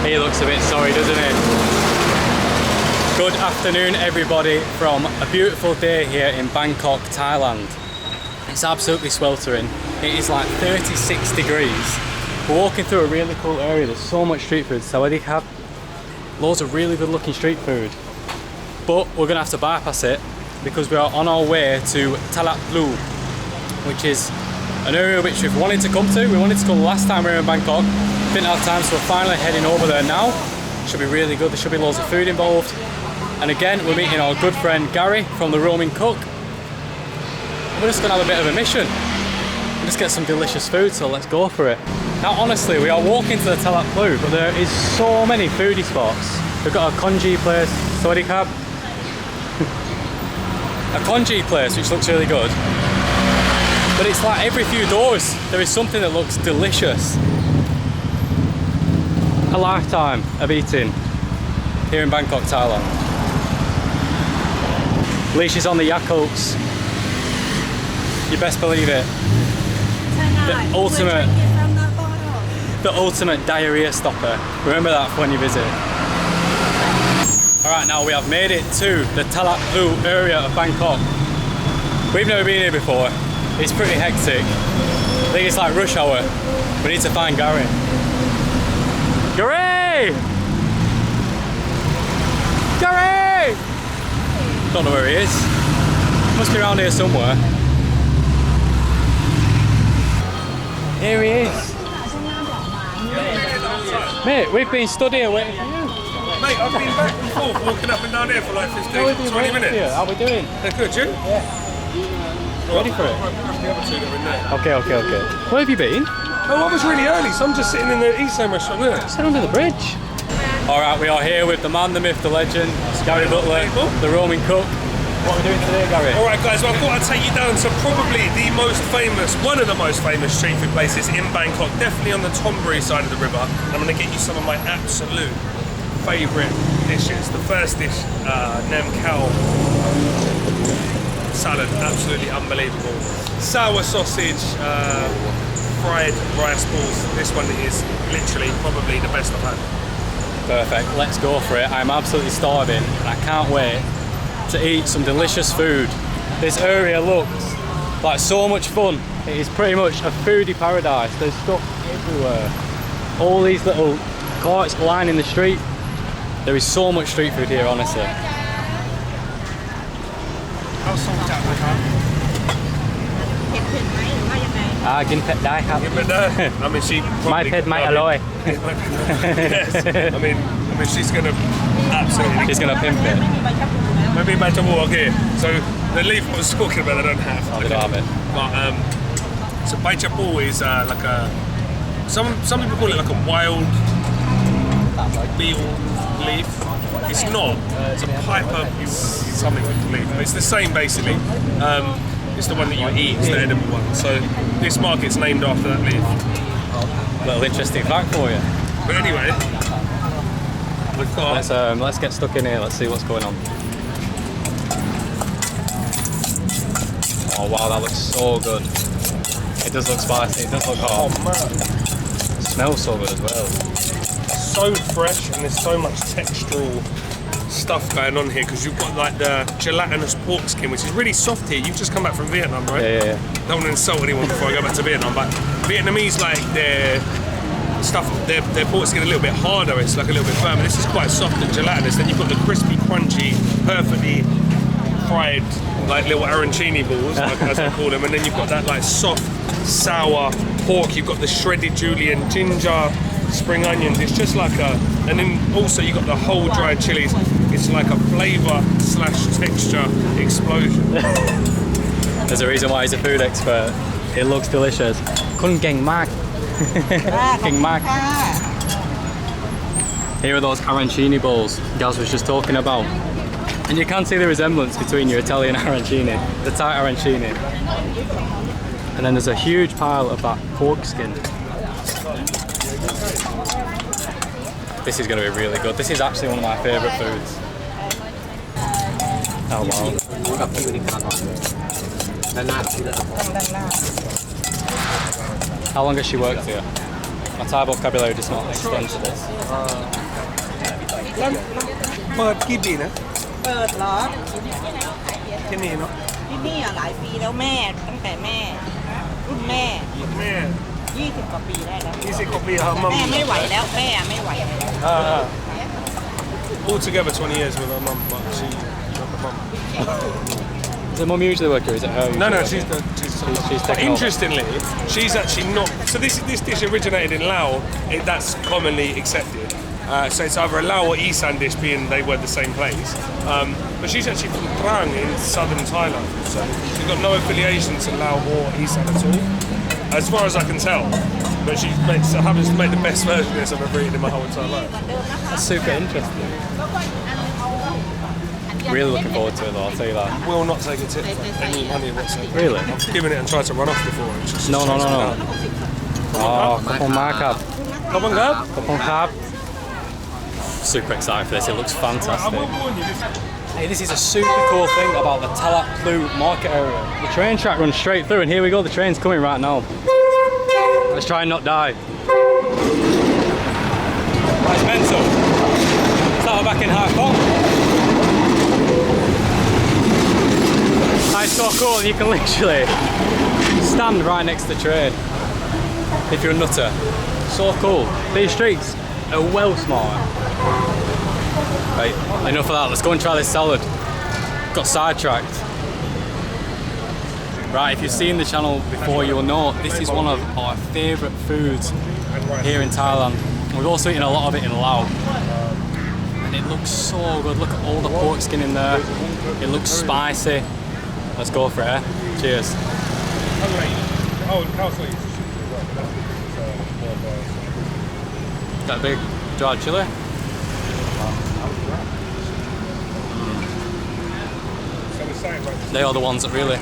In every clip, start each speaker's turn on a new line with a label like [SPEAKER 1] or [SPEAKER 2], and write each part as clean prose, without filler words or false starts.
[SPEAKER 1] He looks a bit sorry, doesn't he? Good afternoon everybody from a beautiful day here in Bangkok, Thailand. It's absolutely sweltering. It is like 36 degrees. We're walking through a really cool area. There's so much street food. So they have loads of really good looking street food. But we're gonna have to bypass it because we are on our way to Talat Phlu, which is an area which we've wanted to come to. We wanted to come last time we were in Bangkok. Didn't have time, so we're finally heading over there now. Should be really good. There should be loads of food involved. And again, we're meeting our good friend Gary from theroamingcook. We're just gonna have a bit of a mission. We'll just get some delicious food, so let's go for it. Now honestly, we are walking to the Talat Phlu, but there is so many foodie spots. We've got a congee place, Sony cab. A congee place which looks really good. But it's like every few doors there is something that looks delicious. A lifetime of eating here in Bangkok, Thailand. Leash is on the Yakults. You best believe it. The ultimate diarrhea stopper. Remember that for when you visit. Alright, now we have made it to the Talat Phlu area of Bangkok. We've never been here before. It's pretty hectic. I think it's like rush hour. We need to find Gary. Gary! Gary! Don't know where he is. Must be around here somewhere. Here he is. Mate, we've been stood here waiting for you.
[SPEAKER 2] Mate, I've been back and forth walking up and down here for like 15, 20 minutes.
[SPEAKER 1] How are we doing?
[SPEAKER 2] They're good, you?
[SPEAKER 1] Yeah. Ready for it?
[SPEAKER 2] The other two that are in there.
[SPEAKER 1] Okay. Where have you been?
[SPEAKER 2] Oh, I was really early, so I'm just sitting in the Isan restaurant there.
[SPEAKER 1] Sit under the bridge. Alright, we are here with the man, the myth, the legend, Gary Butler, theroamingcook. What are we doing today, Gary?
[SPEAKER 2] Alright guys, well I thought I'd take you down to probably the most famous, one of the most famous street food places in Bangkok, definitely on the thonburi side of the river. And I'm going to get you some of my absolute favourite dishes. The first dish, nem khao salad, absolutely unbelievable. Sour sausage, fried rice balls. This one is literally probably the best I've had.
[SPEAKER 1] Perfect, let's go for it. I'm absolutely starving and I can't wait to eat some delicious food. This area looks like so much fun. It is pretty much a foodie paradise. There's stuff everywhere. All these little carts lining the street. There is so much street food here, honestly.
[SPEAKER 2] How salted out my
[SPEAKER 1] Gin pet dai khap.
[SPEAKER 2] I mean, she probably...
[SPEAKER 1] My pet, my alloy.
[SPEAKER 2] Yes. I mean, she's going to absolutely...
[SPEAKER 1] She's going to pimp it.
[SPEAKER 2] Maybe better walk here. So the leaf I was talking about, I don't have.
[SPEAKER 1] Oh, they don't have it.
[SPEAKER 2] But so bai chapu is like a... Some people call it like a wild beetle leaf. It's not. It's a piper something leaf. It's the same basically. It's the one that you eat. It's the edible one. So this market's named after that leaf.
[SPEAKER 1] Little interesting fact for you.
[SPEAKER 2] But anyway, we've got...
[SPEAKER 1] Let's get stuck in here. Let's see what's going on. Oh wow, that looks so good. It does look spicy. It does look hot.
[SPEAKER 2] Oh man,
[SPEAKER 1] It smells so good as well.
[SPEAKER 2] so fresh, and there's so much textural stuff going on here because you've got like the gelatinous pork skin, which is really soft here. You've just come back from Vietnam, right?
[SPEAKER 1] Yeah.
[SPEAKER 2] Don't want to insult anyone before I go back to Vietnam, but Vietnamese like their stuff, their pork skin a little bit harder. It's like a little bit firmer. This is quite soft and gelatinous. Then you've got the crispy, crunchy, perfectly fried like little arancini balls, like, as they call them, and then you've got that like soft, sour pork. You've got the shredded julienne, ginger, spring onions. It's just like a, and then also you've got the whole dried chilies. It's like a flavour / texture explosion.
[SPEAKER 1] There's a reason why he's a food expert. It looks delicious. Kun geng mak. Geng mak. Here are those arancini balls Gaz was just talking about. And you can see the resemblance between your Italian arancini, the Thai arancini. And then there's a huge pile of that pork skin. This is going to be really good. This is actually one of my favourite foods. Oh wow. How long has she worked here? My Thai vocabulary does not extend to this.
[SPEAKER 2] เปิดกี่ปีนะ
[SPEAKER 3] เปิดเหรอ
[SPEAKER 2] ที่นี่เนาะ
[SPEAKER 3] ที่นี่อ่ะหลายปีแล้วแม่ตั้งแต่แม่รุ่นแม่
[SPEAKER 2] แม่
[SPEAKER 3] 20 กว่าปีได้แล้ว
[SPEAKER 2] 20 กว่าปีครับ
[SPEAKER 3] แม่ไม่ไหวแล้วแม่ไม่ไหวแล้ว
[SPEAKER 2] all together 20 years with her mum but she not the mum
[SPEAKER 1] Is it mum usually work or is it her?
[SPEAKER 2] no
[SPEAKER 1] usually
[SPEAKER 2] she's
[SPEAKER 1] working? She's
[SPEAKER 2] but
[SPEAKER 1] taking over.
[SPEAKER 2] interestingly she's actually not so this dish originated in Laos that's commonly accepted so it's either a Lao or Isan dish being they were the same place but she's actually from Trang in southern Thailand so she's got no affiliation to Lao or Isan at all as far as I can tell but she happens to make the best version of this I've ever eaten in my whole entire life.
[SPEAKER 1] That's super interesting. Really looking forward to it though, I'll tell you that.
[SPEAKER 2] Will not take a tip for any money whatsoever.
[SPEAKER 1] Really?
[SPEAKER 2] I've given it and tried to run off before. It's just
[SPEAKER 1] No. Oh, kapong makap.
[SPEAKER 2] Kapong kap?
[SPEAKER 1] Kapong kap. Super excited for this, it looks fantastic. Hey, this is a super cool thing about the Talat Phlu Market area. The train track runs straight through and here we go, the train's coming right now. Let's try and not die. That's mental. Started back in Hong Kong. That's so cool, you can literally stand right next to the train if you're a nutter. So cool. These streets are well smart. Right, enough of that, let's go and try this salad. Got sidetracked. Right, if you've seen the channel before, you'll know this is one of our favourite foods here in Thailand. We've also eaten a lot of it in Laos. And it looks so good. Look at all the pork skin in there. It looks spicy. Let's go for it, eh? Cheers. Got a big dried chilli. They are the ones that really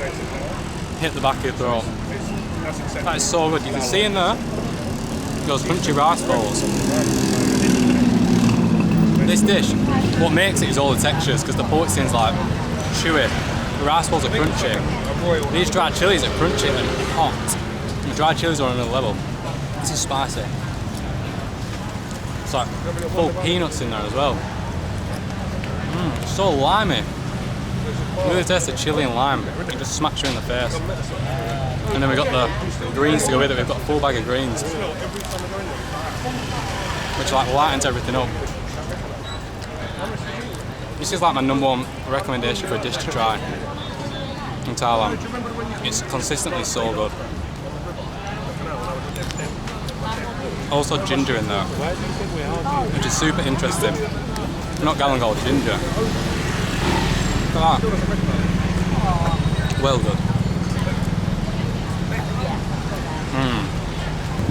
[SPEAKER 1] hit the back of your throat. That is so good. You can see in there those crunchy rice balls. This dish, what makes it is all the textures because the pork skin's like chewy. The rice balls are crunchy. These dried chilies are crunchy and hot. The dried chilies are on another level. This is spicy. It's like full peanuts in there as well. It's so limey. Really taste the chilli and lime. It just smacks you in the face. And then we've got the greens to go with it. We've got a full bag of greens, which like lightens everything up. This is like my #1 recommendation for a dish to try in Thailand. It's consistently so good. Also ginger in there, which is super interesting. Not galangal, ginger. Look at that. Well good.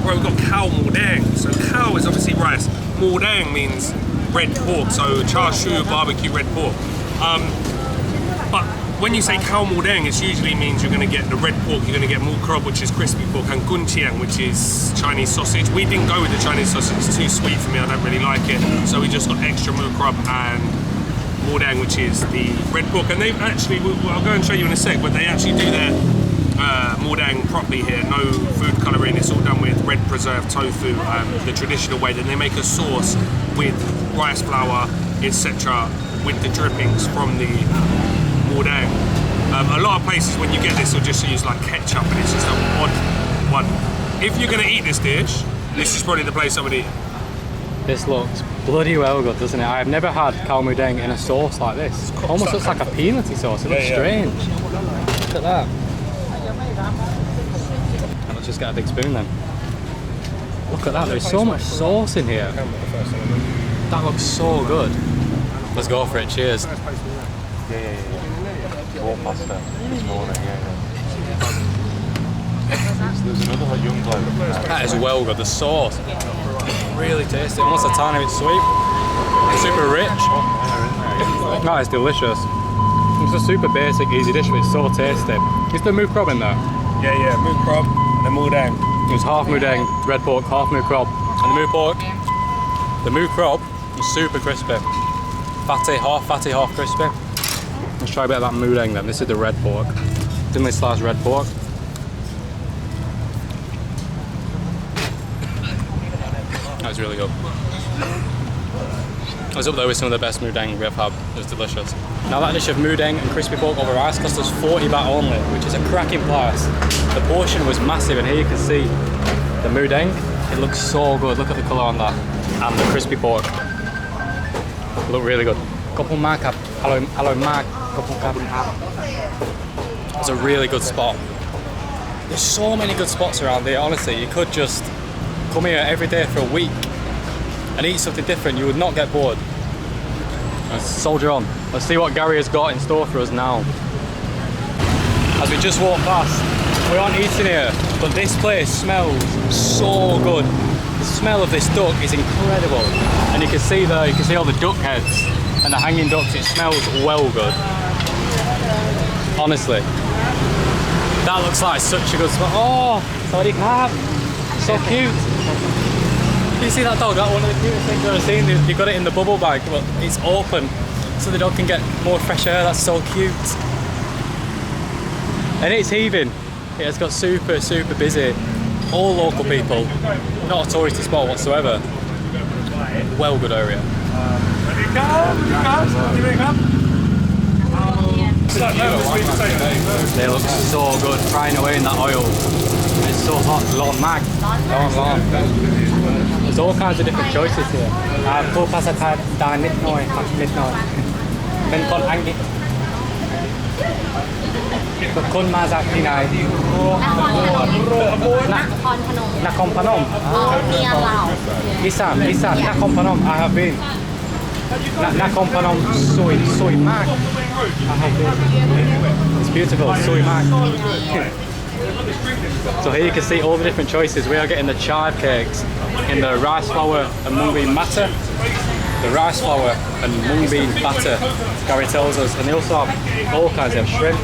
[SPEAKER 2] Right, we've got khao mo dang. So khao is obviously rice. Mo dang means red pork, so char siu barbecue red pork. But when you say khao mo dang, it usually means you're going to get the red pork, you're going to get mu krob, which is crispy pork, and gun chiang, which is Chinese sausage. We didn't go with the Chinese sausage, it's too sweet for me, I don't really like it. So we just got extra mu krob and mo dang, which is the red pork. And they've actually, I'll go and show you in a sec, but they actually do their mo dang properly here, no food colouring, it's all done with red preserved tofu, the traditional way. Then they make a sauce with rice flour, etc., with the drippings from the mo dang. A lot of places when you get this will just use like ketchup and it's just an odd one. If you're going to eat this dish, this is probably the place I would eat.
[SPEAKER 1] This looks bloody well good, doesn't it? I've never had khao mu dang in a sauce like this. Almost looks like a peanutty sauce, it looks strange. Look at that. Let's just get a big spoon then. Look at that, there's so much sauce in here. That looks so good. Let's go for it, cheers.
[SPEAKER 4] Bought pasta this morning, There's another young bloke.
[SPEAKER 1] That is well good, the sauce. Really tasty, almost a tiny bit sweet. Super rich. That is delicious. It's a super basic, easy dish, but it's so tasty. Is there mu krob in there?
[SPEAKER 2] Yeah, mu krob and mo dang.
[SPEAKER 1] It was half mu dang, red pork, half mu krob. And the mu krob is super crispy. Fatty, half crispy. Let's try a bit of that mu dang then. This is the red pork. Thinly sliced red pork. That's really good. I was up there with some of the best mudeng we've had. It was delicious. Now that dish of mudeng and crispy pork over rice cost us 40 baht only, which is a cracking price. The portion was massive, and here you can see the mudeng. It looks so good. Look at the colour on that. And the crispy pork. Look really good. Kopong Market. Hello Mark. Kopong Market. It's a really good spot. There's so many good spots around here, honestly. You could just come here every day for a week and eat something different. You would not get bored. Let's soldier on. Let's see what Gary has got in store for us now. As we just walk past, we aren't eating here, but this place smells so good. The smell of this duck is incredible. And you can see there, you can see all the duck heads and the hanging ducks. It smells well good. Honestly. That looks like such a good spot. Oh, sorry, crab. So cute. You see that dog? That's one of the cutest things I've ever seen. You've got it in the bubble bag, but it's open so the dog can get more fresh air. That's so cute. And it's heaving. It has got super, super busy. All local people. Not a touristy spot whatsoever. Well good area. They look so good, frying away in that oil. It's so hot, long mag. Long. There's all kinds of different choices here. Full pasatad, dan nit noi, nit noi. Ben kon angit. Kun maจากที่ไหน Nakhon Phanom. Isan, Nakhon Phanom. I have been. Nakhon Phanom, soy mak. I have been. It's beautiful, soy mak. So here you can see all the different choices. We are getting the chive cakes in the rice flour and mung bean batter. The rice flour and mung bean batter, Gary tells us. And they also have all kinds of shrimp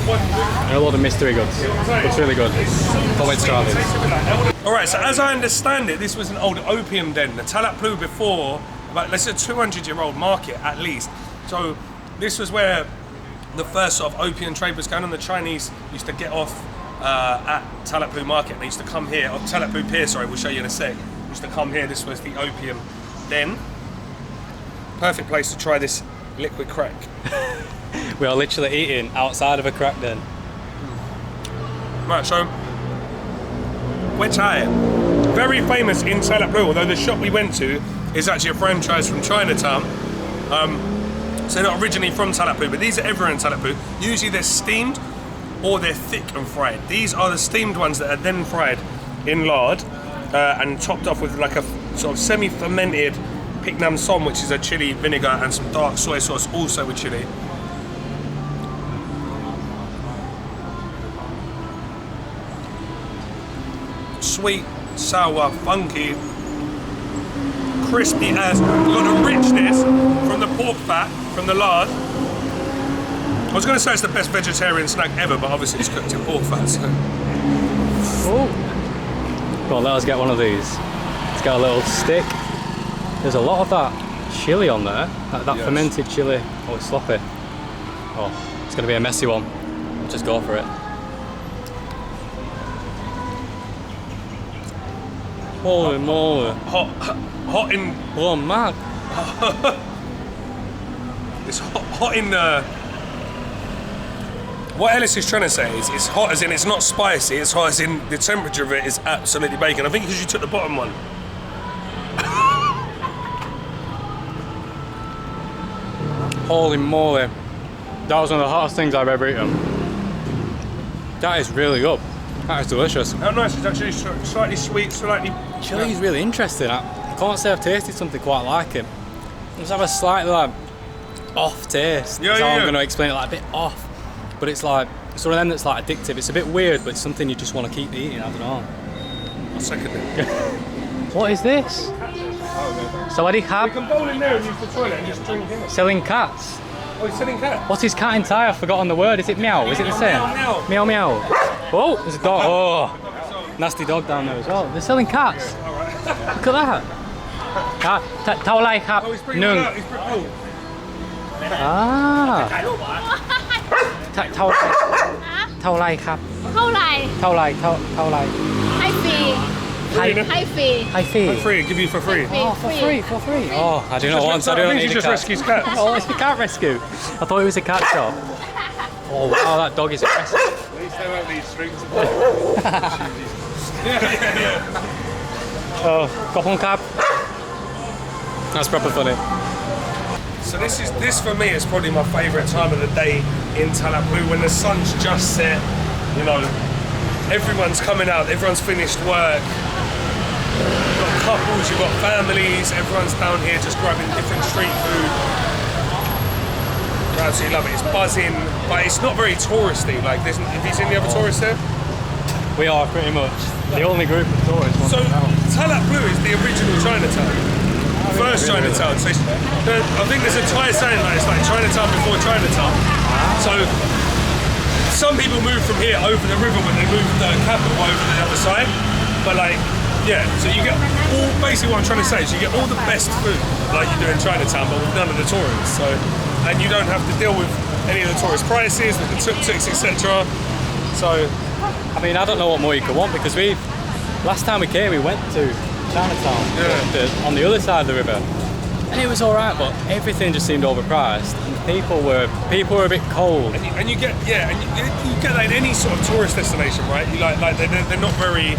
[SPEAKER 1] and a lot of mystery goods. It's really good. Can't wait to try this.
[SPEAKER 2] Alright, so as I understand it, this was an old opium den. The Talat Phlu before, about let's say a 200-year-old market at least. So this was where the first sort of opium trade was going on. The Chinese used to get off at Talat Phlu Market. They used to come here, or Talat Phlu Pier, sorry, we'll show you in a sec. Used to come here, this was the opium den. Perfect place to try this liquid crack.
[SPEAKER 1] We are literally eating outside of a crack den.
[SPEAKER 2] Right, so we're Thai. Very famous in Talat Phlu, although the shop we went to is actually a franchise from Chinatown. So they're not originally from Talat Phlu, but these are everywhere in Talat Phlu. Usually they're steamed or they're thick and fried. These are the steamed ones that are then fried in lard and topped off with like a sort of semi-fermented Pik Nam Som, which is a chili vinegar, and some dark soy sauce also with chili. Sweet, sour, funky, crispy as. You've got the richness from the pork fat, from the lard. I was going to say it's the best vegetarian snack ever, but obviously it's cooked in pork fat, so.
[SPEAKER 1] Go on, let us get one of these. It's got a little stick. There's a lot of that chili on there, that yes. Fermented chili. Oh, it's sloppy. Oh, it's going to be a messy one. Just go for it. Holy moly.
[SPEAKER 2] Hot in...
[SPEAKER 1] Oh, man.
[SPEAKER 2] It's hot in the... What Ellis is trying to say is it's hot as in it's not spicy, it's hot as in the temperature of it is absolutely bacon. I think because you took the bottom one.
[SPEAKER 1] Holy moly. That was one of the hottest things I've ever eaten. That is really good. That is delicious.
[SPEAKER 2] How nice. It's actually slightly sweet, slightly...
[SPEAKER 1] Chili is really interesting. I can't say I've tasted something quite like it. It's have a slightly like off taste.
[SPEAKER 2] Yeah,
[SPEAKER 1] so
[SPEAKER 2] yeah.
[SPEAKER 1] I'm going to explain it like a bit off. But it's like, it's one of them that's like addictive. It's a bit weird, but it's something you just want to keep eating. I don't know.
[SPEAKER 2] I'll second it.
[SPEAKER 1] What is this? Sawadee
[SPEAKER 2] We
[SPEAKER 1] Khap.
[SPEAKER 2] can bowl in there and use the toilet and just drink in it.
[SPEAKER 1] Selling cats.
[SPEAKER 2] Oh, he's selling cat?
[SPEAKER 1] What is cat in Thai? I've forgotten the word. Is it meow? Is it the same?
[SPEAKER 2] Meow,
[SPEAKER 1] Meow meow. Oh, there's a dog. Oh, nasty dog down there as well. They're selling cats. Look at that. Talaat Khap.
[SPEAKER 2] Oh, he's bringing it out. Oh.
[SPEAKER 1] Ah. Talaat Khap.
[SPEAKER 5] เท่าไหร่
[SPEAKER 1] Talaat.
[SPEAKER 5] ให้ฟรี
[SPEAKER 2] Free, no?
[SPEAKER 5] Hi fee.
[SPEAKER 1] Hi fee.
[SPEAKER 2] Free, give you for free.
[SPEAKER 1] Oh, for free. Oh, I do not want. I do not
[SPEAKER 2] I think
[SPEAKER 1] need
[SPEAKER 2] she
[SPEAKER 1] a
[SPEAKER 2] just
[SPEAKER 1] cat.
[SPEAKER 2] rescues cats.
[SPEAKER 1] Oh, it's a cat rescue. I thought it was a cat shop. Oh wow, that dog is aggressive.
[SPEAKER 4] At least they won't need strings.
[SPEAKER 1] Oh, kopong cab. That's proper funny.
[SPEAKER 2] So this for me is probably my favourite time of the day in Talat Phlu, when the sun's just set, you know, everyone's coming out, everyone's finished work. You've got couples, you've got families, everyone's down here just grabbing different street food. I absolutely love it. It's buzzing, but it's not very touristy. Like, have you seen the other tourists there?
[SPEAKER 1] We are pretty much the only group of tourists.
[SPEAKER 2] So Talat Phlu is the original Chinatown. First Chinatown. So I think there's a Thai saying like it's like Chinatown before Chinatown. So some people move from here over the river when they move the capital over the other side. But like, yeah, so you get all, basically what I'm trying to say is you get all the best food like you do in Chinatown, but with none of the tourists. So, and you don't have to deal with any of the tourist prices, with the tuk-tuks, etc. So,
[SPEAKER 1] I mean, I don't know what more you could want, because last time we came, we went to Chinatown, on the other side of the river, and it was all right, but everything just seemed overpriced, and people were a bit cold.
[SPEAKER 2] and you get you get that in any sort of tourist destination, right? You like they're not very.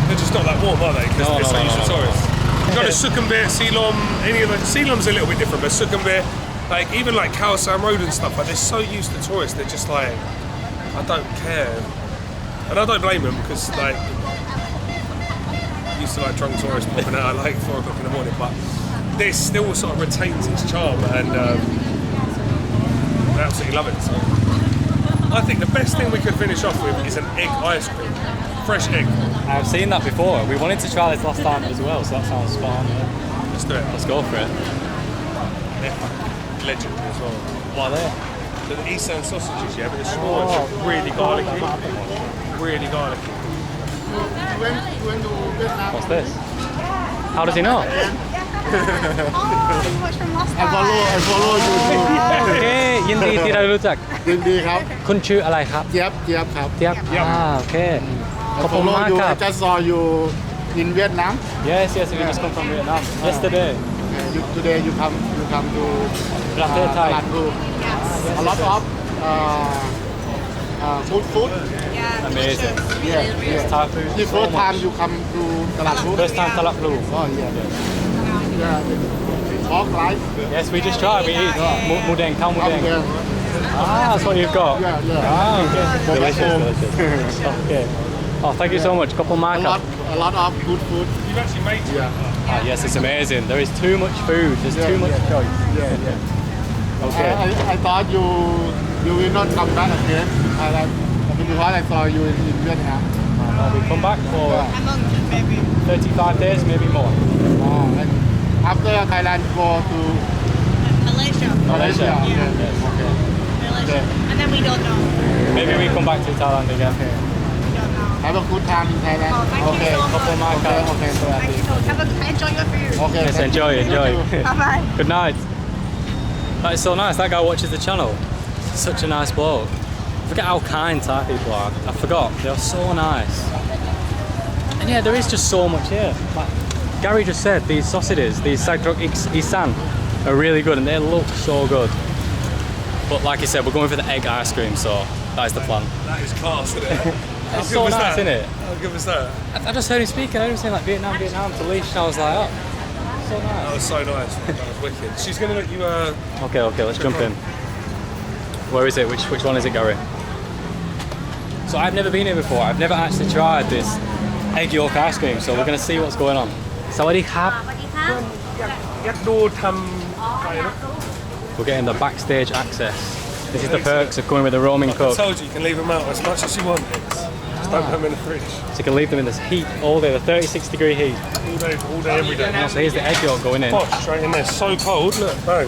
[SPEAKER 2] They're just not that warm, are they? Because they're so used to tourists. You go to Sukhumvit, Silom, any of the Silom's a little bit different, but Sukhumvit, like even like Khao San Road and stuff, like they're so used to tourists, they're just like, I don't care, and I don't blame them, because like used to like drunk tourists popping out at like 4 o'clock in the morning, but this still sort of retains its charm, and I absolutely love it. So I think the best thing we could finish off with is an egg ice cream, fresh egg.
[SPEAKER 1] I've seen that before. We wanted to try this last time as well, so that sounds spot on. Yeah.
[SPEAKER 2] Let's do it.
[SPEAKER 1] Let's go for it.
[SPEAKER 2] Yeah. Legendary as well.
[SPEAKER 1] What are they?
[SPEAKER 2] The Isan sausages, yeah, but the small ones are really garlicky. Really garlicky.
[SPEAKER 1] What's this? How does he know?
[SPEAKER 5] Oh, you watched from last time.
[SPEAKER 6] I follow YouTube
[SPEAKER 1] โอเคยินดีที่ได้รู้จัก
[SPEAKER 6] ยินดีครับ
[SPEAKER 1] คุณชื่ออะไรครับ
[SPEAKER 6] เจี๊ยบครับ
[SPEAKER 1] เจี๊ยบโอเคขอบคุณ
[SPEAKER 6] follow
[SPEAKER 1] มาก
[SPEAKER 6] you
[SPEAKER 1] ครับ
[SPEAKER 6] I just saw you in Vietnam
[SPEAKER 1] Yes we just come from Vietnam yesterday
[SPEAKER 6] today you come to
[SPEAKER 1] ประเทศไทย
[SPEAKER 6] Talat Phlu a lot of good food
[SPEAKER 1] Amazing
[SPEAKER 6] yeah
[SPEAKER 1] Thai food
[SPEAKER 6] the first time you come to Talat Phlu
[SPEAKER 1] First time Talat Phlu
[SPEAKER 6] oh yeah pork rice
[SPEAKER 1] Yes we just tried we eat หมูแดงข้าวหมูแดง
[SPEAKER 6] yeah
[SPEAKER 1] that's what you've got
[SPEAKER 6] yeah
[SPEAKER 1] okay delicious okay oh thank you so much ขอบคุณมากครับ
[SPEAKER 6] a lot of good food
[SPEAKER 2] You've actually made it.
[SPEAKER 1] Yes it's amazing there is too much food there's too much choice
[SPEAKER 6] yeah
[SPEAKER 1] okay
[SPEAKER 6] I thought you will not come back again to Thailand because I saw you in Vietnam.
[SPEAKER 1] we come back for
[SPEAKER 5] A month, maybe.
[SPEAKER 1] 35 days maybe more
[SPEAKER 6] And after Thailand, go to
[SPEAKER 5] Malaysia.
[SPEAKER 6] Malaysia.
[SPEAKER 1] Yes.
[SPEAKER 6] Okay.
[SPEAKER 5] Malaysia. And then we don't know.
[SPEAKER 1] Maybe we come back to Thailand again.
[SPEAKER 5] We don't know.
[SPEAKER 6] Have a good time in Thailand.
[SPEAKER 5] Oh, thank
[SPEAKER 6] okay.
[SPEAKER 5] you so much.
[SPEAKER 1] ขอบคุณมากครับ
[SPEAKER 6] Okay.
[SPEAKER 5] Thank you so much. Enjoy your food.
[SPEAKER 6] Okay.
[SPEAKER 1] Yes,
[SPEAKER 6] thank
[SPEAKER 1] enjoy.
[SPEAKER 6] you.
[SPEAKER 5] Bye-bye.
[SPEAKER 1] Good night. That is so nice. That guy watches the channel. Such a nice bloke. I forget how kind Thai people are. I forgot. They are so nice. And yeah, there is just so much here. Like Gary just said, these sausages, these Sagrok Isan, are really good and they look so good. But like I said, we're going for the egg ice cream, so that is the plan.
[SPEAKER 2] That is class, isn't it? How
[SPEAKER 1] It's
[SPEAKER 2] good
[SPEAKER 1] so
[SPEAKER 2] was
[SPEAKER 1] nice,
[SPEAKER 2] that?
[SPEAKER 1] isn't it?
[SPEAKER 2] How good was that?
[SPEAKER 1] I just heard him speaking. I heard him saying like Vietnam to Leash, and I was like, oh, so
[SPEAKER 2] That
[SPEAKER 1] nice.
[SPEAKER 2] was so nice. That was wicked. She's going to let you.
[SPEAKER 1] Okay, let's jump in. Where is it? Which one is it, Gary? So I've never been here before. I've never actually tried this egg yolk ice cream, so we're going to see what's going on. Sawadee krab.
[SPEAKER 2] ยัดดูทำไก่นะ
[SPEAKER 1] We're getting the backstage access. This is the perks of going with the roaming
[SPEAKER 2] I
[SPEAKER 1] cook.
[SPEAKER 2] told you, you can leave them out as much as you want. Just don't put them in the fridge.
[SPEAKER 1] So you can leave them in this heat all day, the 36-degree heat.
[SPEAKER 2] All day, every day.
[SPEAKER 1] So here's the egg yolk going in.
[SPEAKER 2] Posh, straight in there. So cold. Look, bang.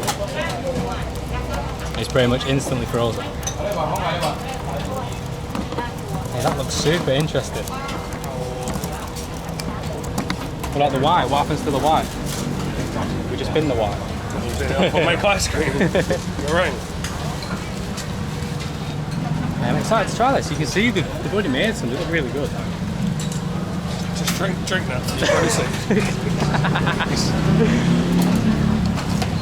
[SPEAKER 1] It's pretty much instantly frozen. Yeah, that looks super interesting. What about the white? What happens to the white? We just bin the white.
[SPEAKER 2] I'll make ice cream. Meringue.
[SPEAKER 1] I'm excited to try this. You can see they've already made some. They look really good.
[SPEAKER 2] Drink now.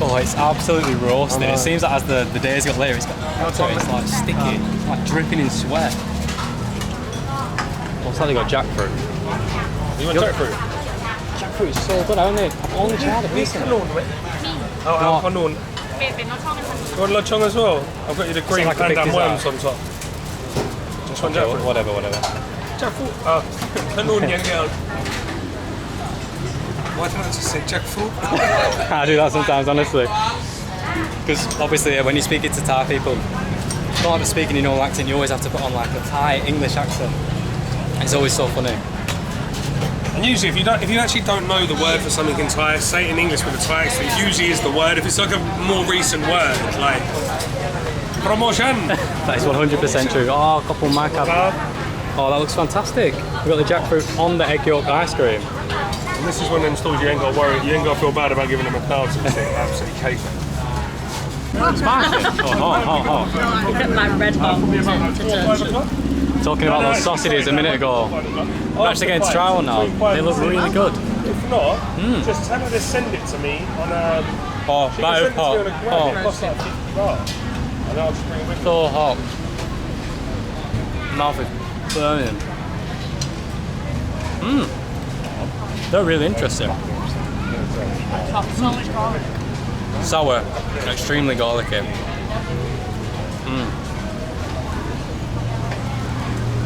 [SPEAKER 1] Oh, it's absolutely roasted. It seems that as the days get later, it's got it's like sticky, it's like dripping in sweat. What's that? They got jackfruit.
[SPEAKER 2] You want jackfruit?
[SPEAKER 1] Jackfruit is so good, haven't it? I've only tried it recently.
[SPEAKER 2] Oh, Kanon. You want lechon as well? I've got you the green
[SPEAKER 1] like a big
[SPEAKER 2] pandan
[SPEAKER 1] dessert.
[SPEAKER 2] worms on top. Just one
[SPEAKER 1] Okay,
[SPEAKER 2] jackfruit.
[SPEAKER 1] whatever.
[SPEAKER 2] Jackfruit. Kanon yang girl. Why didn't I just say jackfruit?
[SPEAKER 1] I do that sometimes, honestly. Because obviously, when you're speaking to Thai people, it's not like speaking in your own accent, you always have to put on like a Thai English accent. It's always so funny.
[SPEAKER 2] And usually, if you actually don't know the word for something in Thai, say it in English with a Thai accent. Usually, is the word. If it's like a more recent word, like promotion.
[SPEAKER 1] That is 100% true. Oh, couple macab. Oh, that looks fantastic. We've got the jackfruit on the egg yolk ice cream.
[SPEAKER 2] And this is one of them stores you ain't got to worry. You ain't got to feel bad about giving them $1,000. Absolutely cake.
[SPEAKER 1] Sparkling. Oh.
[SPEAKER 3] Look at my red hot detergent.
[SPEAKER 1] Talking about those sausages a minute ago. I'm actually getting to try one now. They look really good.
[SPEAKER 2] If not, just tell her to send it to me on a...
[SPEAKER 1] Oh,
[SPEAKER 2] She can send it to me on a
[SPEAKER 1] hot.
[SPEAKER 2] Grab. It costs like $50. And I'll just bring it with me.
[SPEAKER 1] So hot. Mouth is burning. They're really interesting. Sour, extremely garlicky.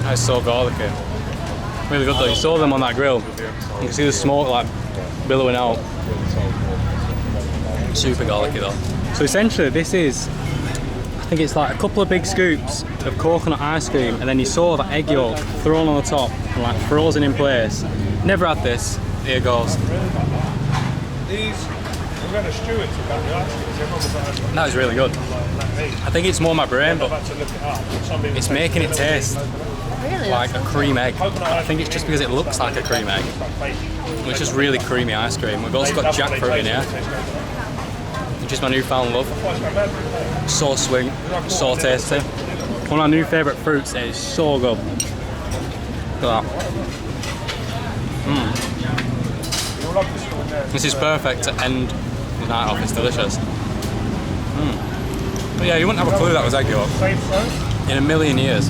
[SPEAKER 1] That's so garlicky. Really good though. You saw them on that grill. You can see the smoke like billowing out. Super garlicky though. So essentially this is, I think it's like a couple of big scoops of coconut ice cream and then you saw that egg yolk thrown on the top and like frozen in place. Never had this. Here goes.
[SPEAKER 2] These, we're going to stew it to the ice cream. Everyone was like,
[SPEAKER 1] That is really good. I think it's more my brain, but
[SPEAKER 2] I've had to look it up. Some people
[SPEAKER 1] it's
[SPEAKER 2] say
[SPEAKER 1] making it taste
[SPEAKER 3] Really?
[SPEAKER 1] like a cream egg. I think it's just because it looks like a cream egg, which is really creamy ice cream. We've also got jackfruit in here, which is my newfound love. So sweet, so tasty. One of our new favourite fruits. It is so good. Look at that. This is perfect to end the night off. It's delicious. But yeah, you wouldn't have a clue that was egg yolk in a million years.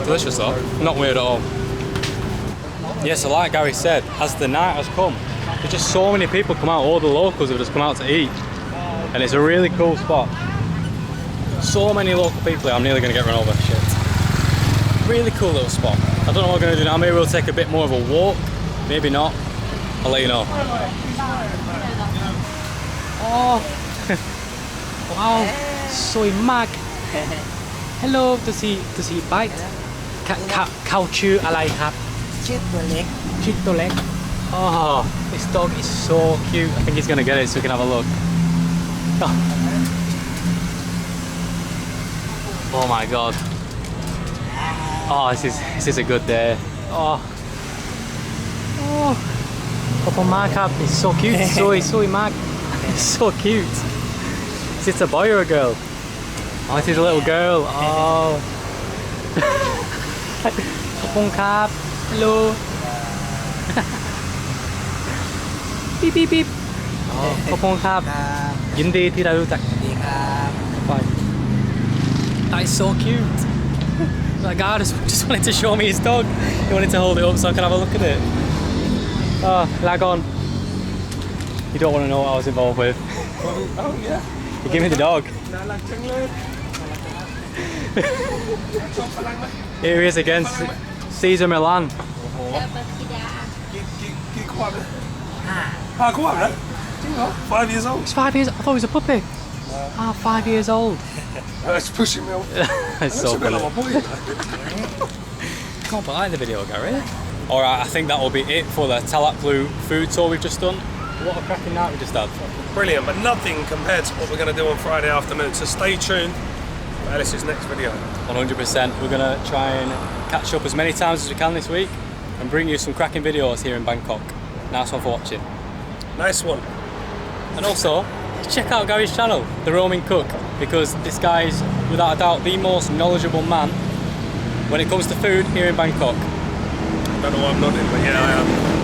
[SPEAKER 1] Delicious though, not weird at all. Yeah, so like Gary said, as the night has come, there's just so many people come out, all the locals have just come out to eat. And it's a really cool spot. So many local people here, I'm nearly going to get run over. Shit. Really cool little spot. I don't know what we're going to do now, maybe we'll take a bit more of a walk, maybe not. I'll let you know. Oh, wow, soy mag. Hello, does he bite? Cow chew อะไรครับ
[SPEAKER 3] ชื่อตัวเล็ก
[SPEAKER 1] ชื่อตัวเล็ก Oh, this dog is so cute. I think he's gonna get it so we can have a look. Oh my god. Oh, this is a good day. Oh. Couple markup. It's so cute. Soy mag. It's so cute. Is it a boy or a girl? Oh, it is a little girl. Oh. Couple cap. Hello. Beep beep beep. Oh, couple cap. ยินดีที่ได้รู้จัก Bye. That is so cute. That guy just wanted to show me his dog. He wanted to hold it up so I can have a look at it. Oh, lag on. You don't want to know what I was involved with.
[SPEAKER 2] Oh yeah.
[SPEAKER 1] You give me the dog. Here he is again, Caesar Milan.
[SPEAKER 2] กี่ขวบ5 ขวบแล้วจริงเหรอ 5 years old
[SPEAKER 1] He's 5 years. I thought he was a puppy. 5 years old.
[SPEAKER 2] That's pushing me off.
[SPEAKER 1] That's so funny. Can't believe the video, Gary. Alright, I think that will be it for the Talat Phlu food tour we've just done. What a cracking night we just had.
[SPEAKER 2] Brilliant, but nothing compared to what we're going to do on Friday afternoon. So stay tuned for Alice's next video.
[SPEAKER 1] 100%. We're going to try and catch up as many times as we can this week and bring you some cracking videos here in Bangkok. Nice one for watching.
[SPEAKER 2] Nice one.
[SPEAKER 1] And also, check out Gary's channel, The Roaming Cook, because this guy is without a doubt the most knowledgeable man when it comes to food here in Bangkok.
[SPEAKER 2] Don't know why I'm nodding, but yeah, I am.